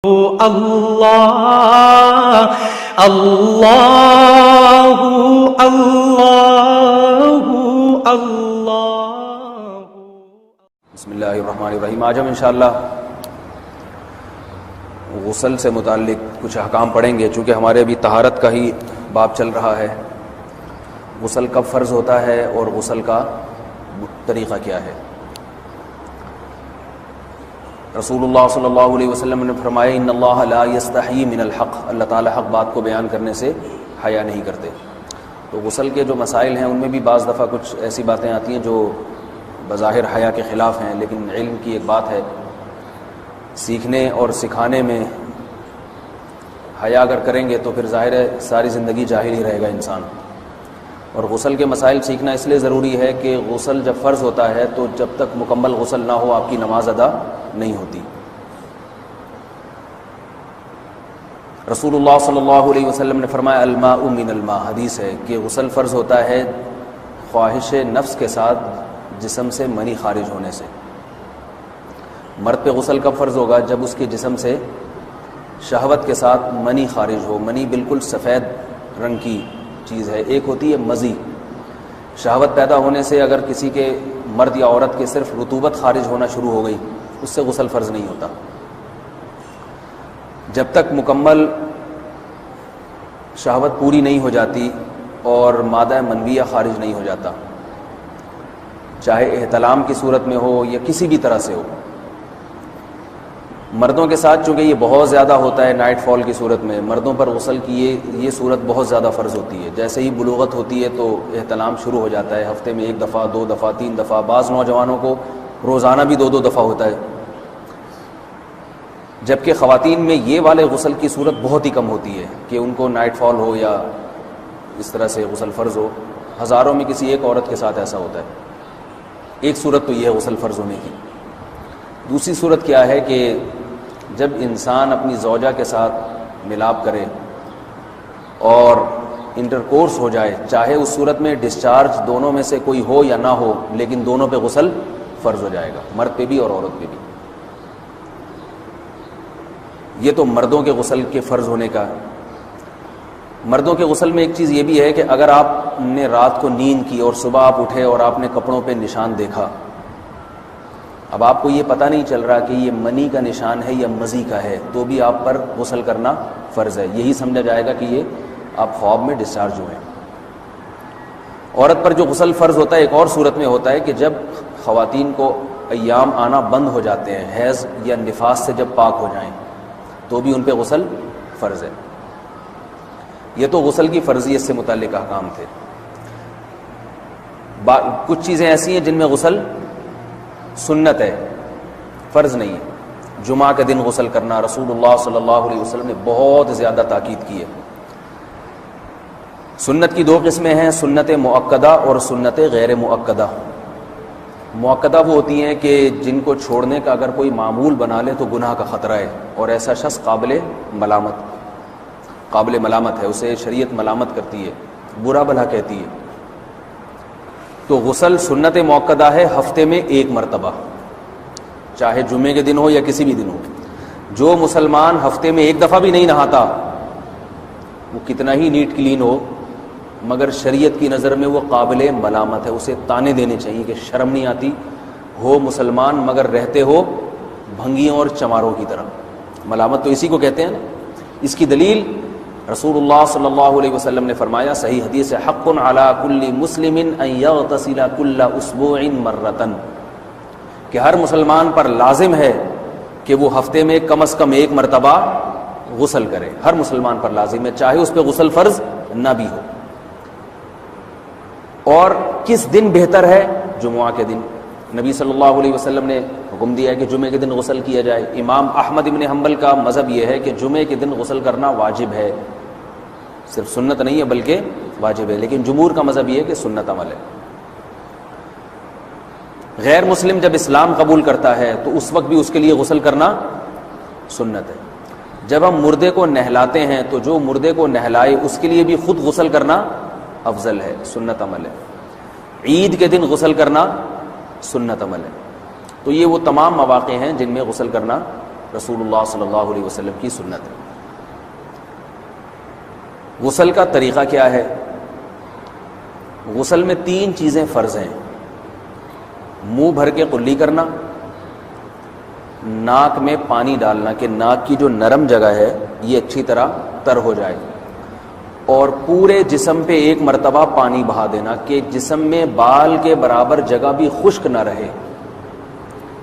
اللہ اللہ اللہ اللہ۔ بسم اللہ الرحمن الرحیم۔ آج ہم انشاءاللہ غسل سے متعلق کچھ احکام پڑھیں گے، چونکہ ہمارے ابھی طہارت کا ہی باب چل رہا ہے۔ غسل کب فرض ہوتا ہے اور غسل کا طریقہ کیا ہے۔ رسول اللہ صلی اللہ علیہ وسلم نے فرمایا ان اللہ لا یستحیی من الحق، اللہ تعالیٰ حق بات کو بیان کرنے سے حیا نہیں کرتے۔ تو غسل کے جو مسائل ہیں ان میں بھی بعض دفعہ کچھ ایسی باتیں آتی ہیں جو بظاہر حیا کے خلاف ہیں، لیکن علم کی ایک بات ہے، سیکھنے اور سکھانے میں حیا اگر کریں گے تو پھر ظاہر ہے ساری زندگی جاہل ہی رہے گا انسان۔ اور غسل کے مسائل سیکھنا اس لیے ضروری ہے کہ غسل جب فرض ہوتا ہے تو جب تک مکمل غسل نہ ہو آپ کی نماز ادا نہیں ہوتی۔ رسول اللہ صلی اللہ علیہ وسلم نے فرمایا الماء من الماء، حدیث ہے کہ غسل فرض ہوتا ہے خواہش نفس کے ساتھ جسم سے منی خارج ہونے سے۔ مرد پہ غسل کب فرض ہوگا؟ جب اس کے جسم سے شہوت کے ساتھ منی خارج ہو۔ منی بالکل سفید رنگ کی چیز ہے، ایک ہوتی ہے مزی۔ شہوت پیدا ہونے سے اگر کسی کے مرد یا عورت کے صرف رطوبت خارج ہونا شروع ہو گئی، اس سے غسل فرض نہیں ہوتا۔ جب تک مکمل شہوت پوری نہیں ہو جاتی اور مادہ منویہ خارج نہیں ہو جاتا، چاہے احتلام کی صورت میں ہو یا کسی بھی طرح سے ہو۔ مردوں کے ساتھ چونکہ یہ بہت زیادہ ہوتا ہے، نائٹ فال کی صورت میں مردوں پر غسل کی یہ صورت بہت زیادہ فرض ہوتی ہے۔ جیسے ہی بلوغت ہوتی ہے تو احتلام شروع ہو جاتا ہے، ہفتے میں 1 دفعہ 2 دفعہ 3 دفعہ، بعض نوجوانوں کو روزانہ بھی 2 دفعہ ہوتا ہے، جبکہ خواتین میں یہ والے غسل کی صورت بہت ہی کم ہوتی ہے کہ ان کو نائٹ فال ہو یا اس طرح سے غسل فرض ہو۔ ہزاروں میں کسی ایک عورت کے ساتھ ایسا ہوتا ہے۔ ایک صورت تو یہ ہے غسل فرض ہونے کی۔ دوسری صورت کیا ہے کہ جب انسان اپنی زوجہ کے ساتھ ملاپ کرے اور انٹرکورس ہو جائے، چاہے اس صورت میں ڈسچارج دونوں میں سے کوئی ہو یا نہ ہو، لیکن دونوں پہ غسل فرض ہو جائے گا، مرد پہ بھی اور عورت پہ بھی۔ یہ تو مردوں کے غسل کے فرض ہونے کا۔ مردوں کے غسل میں ایک چیز یہ بھی ہے کہ اگر آپ نے رات کو نیند کی اور صبح آپ اٹھے اور آپ نے کپڑوں پہ نشان دیکھا، اب آپ کو یہ پتہ نہیں چل رہا کہ یہ منی کا نشان ہے یا مزی کا ہے، تو بھی آپ پر غسل کرنا فرض ہے۔ یہی سمجھا جائے گا کہ یہ آپ خواب میں ڈسچارج ہوئے ہیں۔ عورت پر جو غسل فرض ہوتا ہے ایک اور صورت میں ہوتا ہے کہ جب خواتین کو ایام آنا بند ہو جاتے ہیں، حیض یا نفاس سے جب پاک ہو جائیں تو بھی ان پہ غسل فرض ہے۔ یہ تو غسل کی فرضیت سے متعلق احکام تھے۔ کچھ چیزیں ایسی ہیں جن میں غسل سنت ہے، فرض نہیں ہے۔ جمعہ کے دن غسل کرنا رسول اللہ صلی اللہ علیہ وسلم نے بہت زیادہ تاکید کی ہے۔ سنت کی 2 قسمیں ہیں، سنت مؤکدہ اور سنت غیر مؤکدہ۔ مؤکدہ وہ ہوتی ہیں کہ جن کو چھوڑنے کا اگر کوئی معمول بنا لے تو گناہ کا خطرہ ہے اور ایسا شخص قابل ملامت ہے، اسے شریعت ملامت کرتی ہے، برا بھلا کہتی ہے۔ تو غسل سنت مؤکدہ ہے ہفتے میں 1 مرتبہ، چاہے جمعے کے دن ہو یا کسی بھی دن ہو۔ جو مسلمان ہفتے میں 1 دفعہ بھی نہیں نہاتا، وہ کتنا ہی نیٹ کلین ہو، مگر شریعت کی نظر میں وہ قابل ملامت ہے، اسے تانے دینے چاہیے کہ شرم نہیں آتی، ہو مسلمان مگر رہتے ہو بھنگیوں اور چماروں کی طرح۔ ملامت تو اسی کو کہتے ہیں نا۔ اس کی دلیل رسول اللہ صلی اللہ علیہ وسلم نے فرمایا، صحیح حدیث ہے، حق علی کل مسلم ان یغتسل کل اسبوع مرۃ، کہ ہر مسلمان پر لازم ہے کہ وہ ہفتے میں کم از کم 1 مرتبہ غسل کرے۔ ہر مسلمان پر لازم ہے، چاہے اس پہ غسل فرض نہ بھی ہو۔ اور کس دن بہتر ہے؟ جمعہ کے دن۔ نبی صلی اللہ علیہ وسلم نے حکم دیا ہے کہ جمعے کے دن غسل کیا جائے۔ امام احمد ابن حنبل کا مذہب یہ ہے کہ جمعے کے دن غسل کرنا واجب ہے، صرف سنت نہیں ہے بلکہ واجب ہے، لیکن جمہور کا مذہب یہ ہے کہ سنت عمل ہے۔ غیر مسلم جب اسلام قبول کرتا ہے تو اس وقت بھی اس کے لیے غسل کرنا سنت ہے۔ جب ہم مردے کو نہلاتے ہیں تو جو مردے کو نہلائے اس کے لیے بھی خود غسل کرنا افضل ہے، سنت عمل ہے۔ عید کے دن غسل کرنا سنت عمل ہے۔ تو یہ وہ تمام مواقع ہیں جن میں غسل کرنا رسول اللہ صلی اللہ علیہ وسلم کی سنت ہے۔ غسل کا طریقہ کیا ہے؟ غسل میں 3 چیزیں فرض ہیں: منہ بھر کے قلی کرنا، ناک میں پانی ڈالنا کہ ناک کی جو نرم جگہ ہے یہ اچھی طرح تر ہو جائے، اور پورے جسم پہ ایک مرتبہ پانی بہا دینا کہ جسم میں بال کے برابر جگہ بھی خشک نہ رہے۔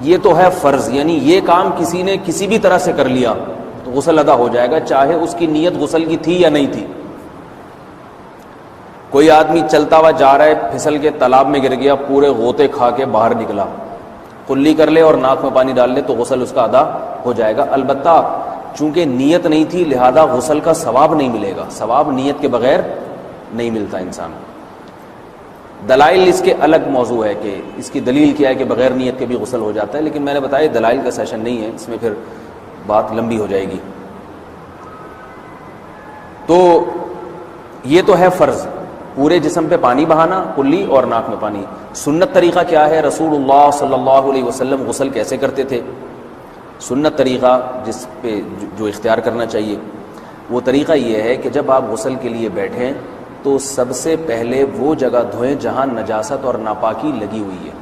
یہ تو ہے فرض، یعنی یہ کام کسی نے کسی بھی طرح سے کر لیا تو غسل ادا ہو جائے گا، چاہے اس کی نیت غسل کی تھی یا نہیں تھی۔ کوئی آدمی چلتا ہوا جا رہا ہے، پھسل کے تالاب میں گر گیا، پورے غوطے کھا کے باہر نکلا، قلی کر لے اور ناک میں پانی ڈال لے تو غسل اس کا ادا ہو جائے گا۔ البتہ چونکہ نیت نہیں تھی لہذا غسل کا ثواب نہیں ملے گا، ثواب نیت کے بغیر نہیں ملتا انسان کو۔ دلائل اس کے الگ موضوع ہے کہ اس کی دلیل کیا ہے کہ بغیر نیت کے بھی غسل ہو جاتا ہے، لیکن میں نے بتایا دلائل کا سیشن نہیں ہے، اس میں پھر بات لمبی ہو جائے گی۔ تو یہ تو ہے فرض، پورے جسم پہ پانی بہانا، کلی اور ناک میں پانی۔ سنت طریقہ کیا ہے؟ رسول اللہ صلی اللہ علیہ وسلم غسل کیسے کرتے تھے؟ سنت طریقہ جس پہ جو اختیار کرنا چاہیے وہ طریقہ یہ ہے کہ جب آپ غسل کے لیے بیٹھیں تو سب سے پہلے وہ جگہ دھوئیں جہاں نجاست اور ناپاکی لگی ہوئی ہے۔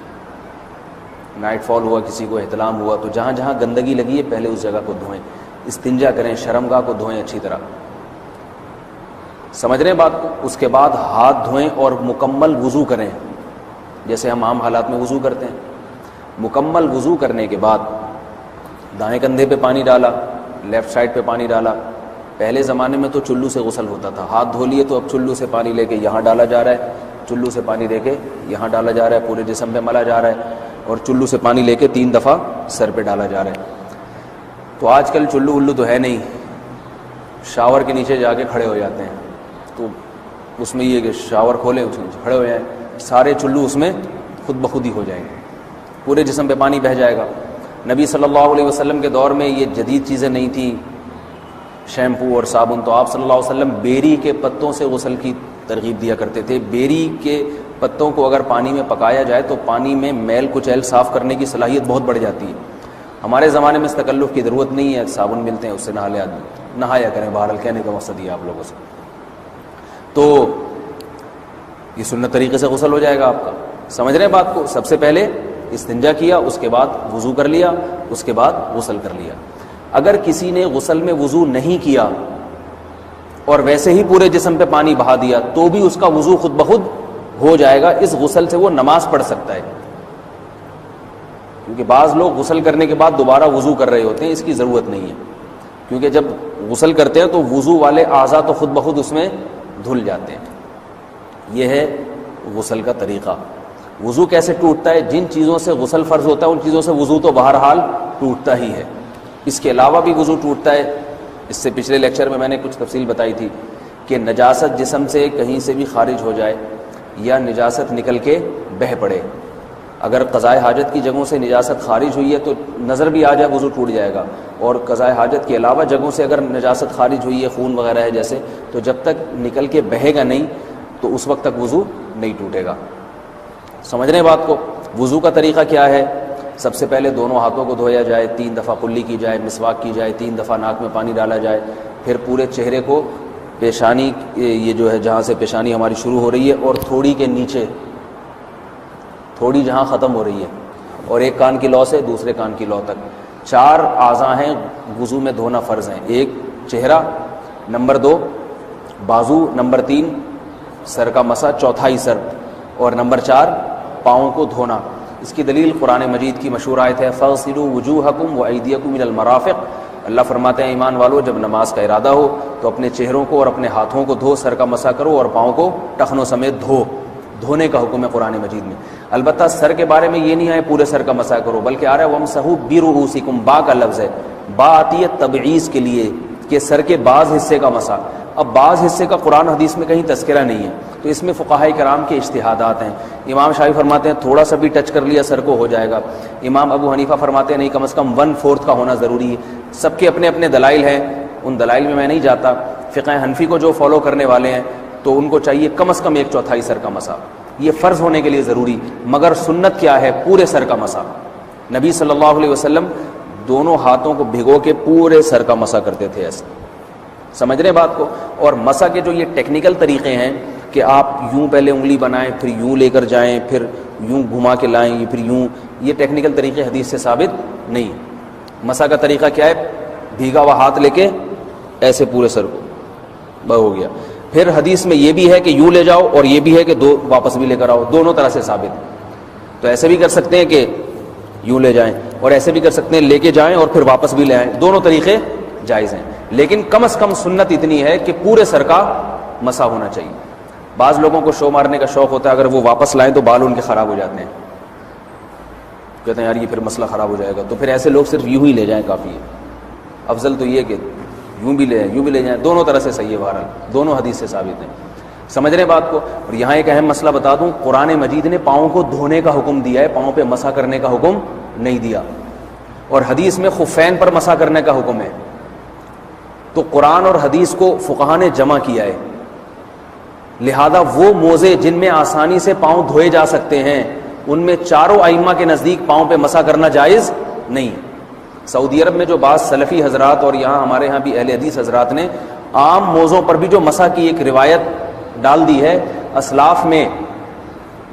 نائٹ فال ہوا، کسی کو احتلام ہوا، تو جہاں جہاں گندگی لگی ہے پہلے اس جگہ کو دھوئیں، استنجا کریں، شرمگاہ کو دھوئیں اچھی طرح، سمجھ رہے ہیں بات کو؟ اس کے بعد ہاتھ دھوئیں اور مکمل وضو کریں جیسے ہم عام حالات میں وضو کرتے ہیں۔ مکمل وضو کرنے کے بعد دائیں کندھے پہ پانی ڈالا، لیفٹ سائڈ پہ پانی ڈالا۔ پہلے زمانے میں تو چلو سے غسل ہوتا تھا، ہاتھ دھو لیے تو اب چلو سے پانی لے کے یہاں ڈالا جا رہا ہے، چلو سے پانی لے کے یہاں ڈالا جا رہا ہے، پورے جسم پہ ملا جا رہا ہے، اور چلو سے پانی لے کے 3 دفعہ سر پہ ڈالا جا رہا ہے۔ تو آج کل چلو ولو تو ہے نہیں، شاور کے نیچے جا کے کھڑے ہو جاتے ہیں، تو اس میں یہ کہ شاور کھولیں اس کے نیچے کھڑے ہو جائیں، سارے چلو اس میں خود بخود ہی ہو جائیں گے، پورے جسم پہ پانی بہہ جائے گا۔ نبی صلی اللہ علیہ وسلم کے دور میں یہ جدید چیزیں نہیں تھیں، شیمپو اور صابن، تو آپ صلی اللہ علیہ وسلم بیری کے پتوں سے غسل کی ترغیب دیا کرتے تھے۔ بیری کے پتوں کو اگر پانی میں پکایا جائے تو پانی میں میل کچیل صاف کرنے کی صلاحیت بہت بڑھ جاتی ہے۔ ہمارے زمانے میں اس تکلف کی ضرورت نہیں ہے، صابن ملتے ہیں اس سے نہا لے آدمی، نہایا کریں، بہرحال کہنے کا مقصد یہ آپ لوگوں سے۔ تو یہ سنت طریقے سے غسل ہو جائے گا آپ کا، سمجھ رہے ہیں بات کو؟ سب سے پہلے استنجا کیا، اس کے بعد وضو کر لیا، اس کے بعد غسل کر لیا۔ اگر کسی نے غسل میں وضو نہیں کیا اور ویسے ہی پورے جسم پہ پانی بہا دیا تو بھی اس کا وضو خود بخود ہو جائے گا، اس غسل سے وہ نماز پڑھ سکتا ہے، کیونکہ بعض لوگ غسل کرنے کے بعد دوبارہ وضو کر رہے ہوتے ہیں، اس کی ضرورت نہیں ہے، کیونکہ جب غسل کرتے ہیں تو وضو والے اعضاء تو خود بخود اس میں دھل جاتے ہیں۔ یہ ہے غسل کا طریقہ۔ وضو کیسے ٹوٹتا ہے؟ جن چیزوں سے غسل فرض ہوتا ہے ان چیزوں سے وضو تو بہرحال ٹوٹتا ہی ہے، اس کے علاوہ بھی وضو ٹوٹتا ہے۔ اس سے پچھلے لیکچر میں نے کچھ تفصیل بتائی تھی کہ نجاست جسم سے کہیں سے بھی خارج ہو جائے یا نجاست نکل کے بہہ پڑے، اگر قضائے حاجت کی جگہوں سے نجاست خارج ہوئی ہے تو نظر بھی آ جائے وضو ٹوٹ جائے گا، اور قضائے حاجت کے علاوہ جگہوں سے اگر نجاست خارج ہوئی ہے، خون وغیرہ ہے جیسے، تو جب تک نکل کے بہے گا نہیں تو اس وقت تک وضو نہیں ٹوٹے گا۔ سمجھ رہے ہیں بات کو؟ وضو کا طریقہ کیا ہے؟ سب سے پہلے دونوں ہاتھوں کو دھویا جائے، 3 دفعہ کلی کی جائے، مسواک کی جائے، 3 دفعہ ناک میں پانی ڈالا جائے، پھر پورے چہرے کو، پیشانی یہ جو ہے جہاں سے پیشانی ہماری شروع ہو رہی ہے اور تھوڑی کے نیچے، تھوڑی جہاں ختم ہو رہی ہے، اور ایک کان کی لو سے دوسرے کان کی لو تک 4 اعضاء ہیں وضو میں دھونا فرض ہیں۔ 1 چہرہ، نمبر 2 بازو، نمبر 3 سر کا مسا، چوتھائی سر، اور نمبر 4 پاؤں کو دھونا۔ اس کی دلیل قرآن مجید کی مشہور آیت ہے فَاغْسِلُوا وُجُوهَكُمْ وَأَيْدِيَكُمْ إِلَى الْمَرَافِقِ۔ اللہ فرماتے ہیں ایمان والو جب نماز کا ارادہ ہو تو اپنے چہروں کو اور اپنے ہاتھوں کو دھو، سر کا مسا کرو اور پاؤں کو ٹخنوں سمیت دھو۔ دھونے کا حکم ہے قرآن مجید میں۔ البتہ سر کے بارے میں یہ نہیں ہے پورے سر کا مسا کرو، بلکہ آ رہا ہے وَامْسَحُوا بِرُؤُوسِكُمْ، با کا لفظ ہے، با آتی ہے تبعیض کے لیے کہ سر کے بعض حصے کا مسا۔ اب بعض حصے کا قرآن حدیث میں کہیں تذکرہ نہیں ہے، تو اس میں فقہاء کرام کے اجتہادات ہیں۔ امام شافعی فرماتے ہیں تھوڑا سا بھی ٹچ کر لیا سر کو ہو جائے گا، امام ابو حنیفہ فرماتے ہیں نہیں کم از کم 1/4 کا ہونا ضروری ہے۔ سب کے اپنے اپنے دلائل ہیں، ان دلائل میں میں نہیں جاتا۔ فقہ حنفی کو جو فالو کرنے والے ہیں تو ان کو چاہیے کم از کم 1/4 سر کا مسا، یہ فرض ہونے کے لیے ضروری، مگر سنت کیا ہے؟ پورے سر کا مسا۔ نبی صلی اللہ علیہ وسلم دونوں ہاتھوں کو بھگو کے پورے سر کا مسح کرتے تھے ایسے. سمجھ رہے ہیں بات کو؟ اور مسح کے جو یہ ٹیکنیکل طریقے ہیں کہ آپ یوں پہلے انگلی بنائیں پھر یوں لے کر جائیں پھر یوں گھما کے لائیں پھر یوں، یہ ٹیکنیکل طریقے حدیث سے ثابت نہیں. مسح کا طریقہ کیا ہے؟ بھیگا ہوا ہاتھ لے کے ایسے پورے سر کو ہو گیا. پھر حدیث میں یہ بھی ہے کہ یوں لے جاؤ اور یہ بھی ہے کہ دو واپس بھی لے کر آؤ، دونوں طرح سے ثابت. تو ایسے بھی کر سکتے ہیں کہ یوں لے جائیں اور ایسے بھی کر سکتے ہیں لے کے جائیں اور پھر واپس بھی لے آئیں، دونوں طریقے جائز ہیں. لیکن کم از کم سنت اتنی ہے کہ پورے سر کا مسح ہونا چاہیے. بعض لوگوں کو شو مارنے کا شوق ہوتا ہے، اگر وہ واپس لائیں تو بال ان کے خراب ہو جاتے ہیں، کہتے ہیں یار یہ پھر مسئلہ خراب ہو جائے گا. تو پھر ایسے لوگ صرف یوں ہی لے جائیں کافی ہے. افضل تو یہ کہ یوں بھی لے یوں بھی لے جائیں، دونوں طرح سے صحیح ہے. بہرحال دونوں حدیث سے ثابت ہیں. سمجھ رہے ہیں بات کو؟ اور یہاں ایک اہم مسئلہ بتا دوں، قرآن مجید نے پاؤں کو دھونے کا حکم دیا ہے، پاؤں پہ مسح کرنے کا حکم نہیں دیا. اور حدیث میں خفین پر مسح کرنے کا حکم ہے. تو قرآن اور حدیث کو فقہاء نے جمع کیا ہے. لہذا وہ موزے جن میں آسانی سے پاؤں دھوئے جا سکتے ہیں ان میں چاروں ائمہ کے نزدیک پاؤں پہ مسح کرنا جائز نہیں. سعودی عرب میں جو بعض سلفی حضرات اور یہاں ہمارے ہاں بھی اہل حدیث حضرات نے عام موزوں پر بھی جو مسح کی ایک روایت ڈال دی ہے، اسلاف میں،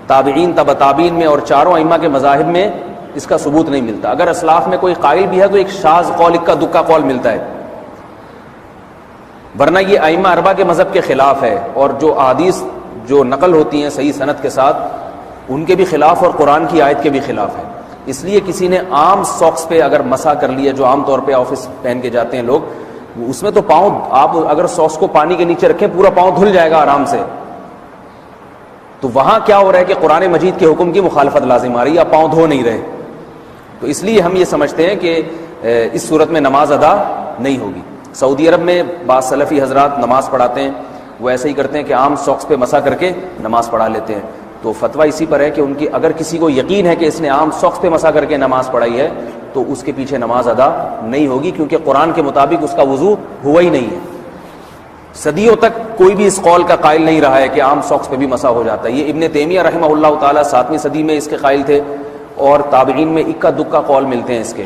تابعین، تبع تابعین میں اور چاروں ائمہ کے مذاہب میں اس کا ثبوت نہیں ملتا. اگر اسلاف میں کوئی قائل بھی ہے تو ایک شاذ قول، اکا دکا قول ملتا ہے، ورنہ یہ ائمہ اربعہ کے مذہب کے خلاف ہے. اور جو احادیث جو نقل ہوتی ہیں صحیح سند کے ساتھ ان کے بھی خلاف اور قرآن کی آیت کے بھی خلاف ہے. اس لیے کسی نے عام ساکس پہ اگر مسح کر لیا، جو عام طور پہ آفس پہن کے جاتے ہیں لوگ، اس میں تو پاؤں، آپ اگر ساکس کو پانی کے نیچے رکھیں پورا پاؤں دھل جائے گا آرام سے. تو وہاں کیا ہو رہا ہے کہ قرآن مجید کے حکم کی مخالفت لازم آ رہی ہے، آپ پاؤں دھو نہیں رہے. تو اس لیے ہم یہ سمجھتے ہیں کہ اس صورت میں نماز ادا نہیں ہوگی. سعودی عرب میں بعض سلفی حضرات نماز پڑھاتے ہیں، وہ ایسے ہی کرتے ہیں کہ عام ساکس پہ مسح کر کے نماز پڑھا لیتے ہیں. تو فتویٰ اسی پر ہے کہ ان کی اگر کسی کو یقین ہے کہ اس نے عام ساکس پہ مسح کر کے نماز پڑھائی ہے تو اس کے پیچھے نماز ادا نہیں ہوگی، کیونکہ قرآن کے مطابق اس کا وضو ہوا ہی نہیں ہے. صدیوں تک کوئی بھی اس قول کا قائل نہیں رہا ہے کہ عام ساکس پہ بھی مسح ہو جاتا ہے. یہ ابن تیمیہ رحمہ اللہ تعالیٰ 7ویں صدی میں اس کے قائل تھے، اور تابعین میں اکا دکا قول ملتے ہیں اس کے،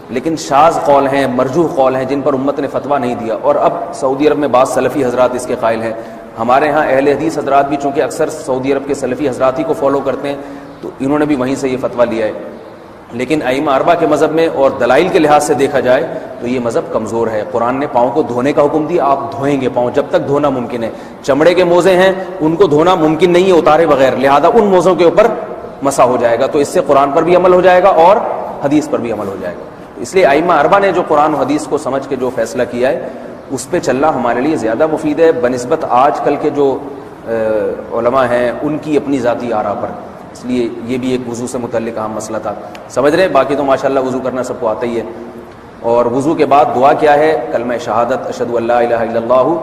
لیکن شاذ قول ہیں، مرجوح قول ہیں جن پر امت نے فتویٰ نہیں دیا. اور اب سعودی عرب میں بعض سلفی حضرات اس کے قائل ہیں. ہمارے ہاں اہل حدیث حضرات بھی چونکہ اکثر سعودی عرب کے سلفی حضرات ہی کو فالو کرتے ہیں تو انہوں نے بھی وہیں سے یہ فتویٰ لیا ہے. لیکن ائمہ اربعہ کے مذہب میں اور دلائل کے لحاظ سے دیکھا جائے تو یہ مذہب کمزور ہے. قرآن نے پاؤں کو دھونے کا حکم دیا، آپ دھوئیں گے پاؤں جب تک دھونا ممکن ہے. چمڑے کے موزے ہیں ان کو دھونا ممکن نہیں ہے اتارے بغیر، لہذا ان موزوں کے اوپر مسح ہو جائے گا. تو اس سے قرآن پر بھی عمل ہو جائے گا اور حدیث پر بھی عمل ہو جائے گا. اس لیے ائمہ اربعہ نے جو قرآن و حدیث کو سمجھ کے جو فیصلہ کیا ہے اس پہ چلنا ہمارے لیے زیادہ مفید ہے بنسبت آج کل کے جو علماء ہیں ان کی اپنی ذاتی آراء پر. اس لیے یہ بھی ایک وضو سے متعلق اہم مسئلہ تھا. سمجھ رہے ہیں؟ باقی تو ماشاءاللہ وضو کرنا سب کو آتا ہی ہے. اور وضو کے بعد دعا کیا ہے؟ کلمہ شہادت، اشہد ان لا الہ الا اللہ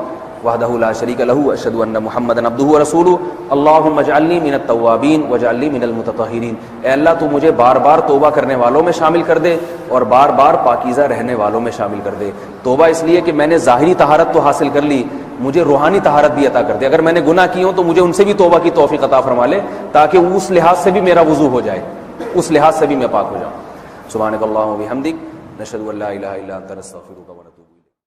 وحدہ لا شریک لہ اشہد ان محمدا عبدہ ورسولہ اللہم اجعلنی من التوابین واجعلنی من المتطہرین. اے اللہ تو مجھے بار بار توبہ کرنے والوں میں شامل کر دے اور بار بار پاکیزہ رہنے والوں میں شامل کر دے. توبہ اس لیے کہ میں نے ظاہری طہارت تو حاصل کر لی، مجھے روحانی طہارت بھی عطا کر دے. اگر میں نے گناہ کی ہوں تو مجھے ان سے بھی توبہ کی توفیق عطا فرما لے تاکہ اس لحاظ سے بھی میرا وضو ہو جائے، اس لحاظ سے بھی میں پاک ہو جاؤں. سبحانک اللہم و بحمدک، نشہد ان لا الہ الا انت، نستغفرک و نتوب الیک.